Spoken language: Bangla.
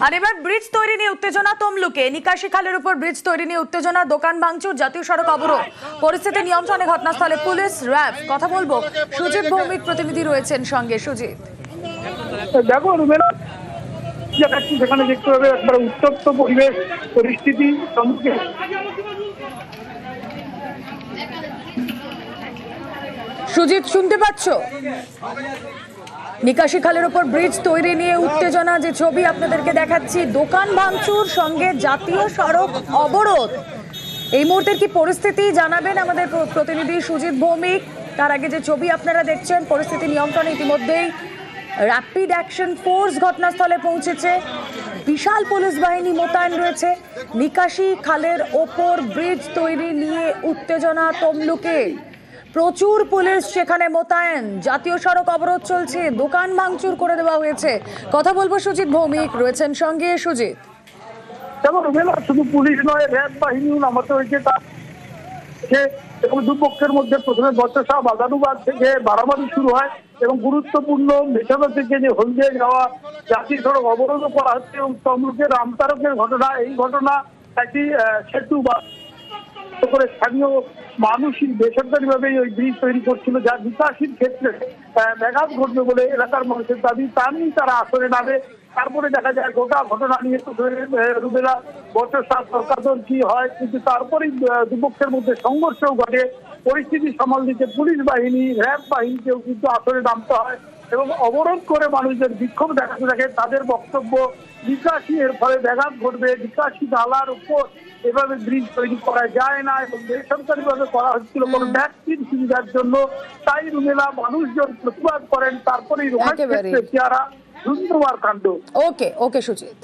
আর এবার ব্রিজ তৈরি নিয়ে উত্তেজনা তমলুকে। নিকাশি খালের উপর ব্রিজ তৈরি নিয়ে উত্তেজনা, দোকান ভাঙচুর, জাতীয় সড়ক অবরোধ। পরিস্থিতি নিয়ন্ত্রণে ঘটনাস্থলে পুলিশ, র্যাব। কথা বলবো, সুজিত ভৌমিক প্রতিনিধি রয়েছেন সঙ্গে। সুজিত, দেখো রুমেলা, সেখানে দেখতে হবে একবার উত্তপ্ত পরিবেশ পরিস্থিতি। সুজিত শুনতে পাচ্ছ? নিকাশি খালের উপর ব্রিজ তৈরি নিয়ে উত্তেজনা, যে ছবি আপনাদেরকে দেখাচ্ছি, দোকান ভাঙচুর সঙ্গে জাতীয় সড়ক অবরোধ। এই মুহূর্তের কি পরিস্থিতি জানাবেন আমাদের প্রতিনিধি সুজিত ভৌমিক। তার আগে যে ছবি আপনারা দেখছেন, পরিস্থিতি নিয়ন্ত্রণে ইতিমধ্যেই র্যাপিড অ্যাকশন ফোর্স ঘটনাস্থলে পৌঁছেছে, বিশাল পুলিশ বাহিনী মোতায়েন রয়েছে। নিকাশি খালের ওপর ব্রিজ তৈরি নিয়ে উত্তেজনা তমলুকে, প্রচুর পুলিশ সেখানে মোতায়েন, জাতীয় সড়ক অবরোধ চলছে, দোকান ভাঙচুর করে দেওয়া হয়েছে। কথা বলবো, সুজিত ভৌমিক রয়েছেন সঙ্গে। সুজিত, যেমন শুধু পুলিশ নয়, র্যাব বাহিনীও নামাতে হয়েছে। এবং দুপক্ষের মধ্যে প্রথমে বচসা বাগানুবাদ থেকে বাড়াবাড়ি শুরু হয় এবং গুরুত্বপূর্ণ মেটানো থেকে যে হলদিয়া যাওয়া জাতীয় সড়ক অবরোধ করা হচ্ছে। এবং তমলুকের রামতারকের ঘটনা, এই ঘটনা একটি সেতু বা করে স্থানীয় মানুষই বেসরকারিভাবে ওই ব্রিজ তৈরি করছিল, যা নিকাশির ক্ষেত্রে ব্যাঘাত ঘটবে বলে এলাকার মানুষের দাবি। তা নিয়ে তারা আসরে নামে। তারপরে দেখা যায় গোটা ঘটনা নিয়ে রুবেলা বচসা তর্কাতর কি হয়, কিন্তু তারপরেই দুপক্ষের মধ্যে সংঘর্ষও ঘটে। পরিস্থিতি সামাল দিতে পুলিশ বাহিনী, র্যাব বাহিনীকেও কিন্তু আসরে নামতে হয় এবং অবরোধ করে মানুষদের বিক্ষোভ দেখাতে থাকে। তাদের বক্তব্য, নিকাশি এর ফলে ব্যাঘাত ঘটবে, নিকাশি নালার উপর এভাবে ব্রিজ তৈরি করা যায় না এবং বেসরকারি ভাবে করা হচ্ছিল কোনো ব্যক্তির সুবিধার জন্য। তাই রুমেলা মানুষজন প্রতিবাদ করেন। তারপরেই চেহারা সুন্দরবার কাণ্ড। ওকে সুজিত।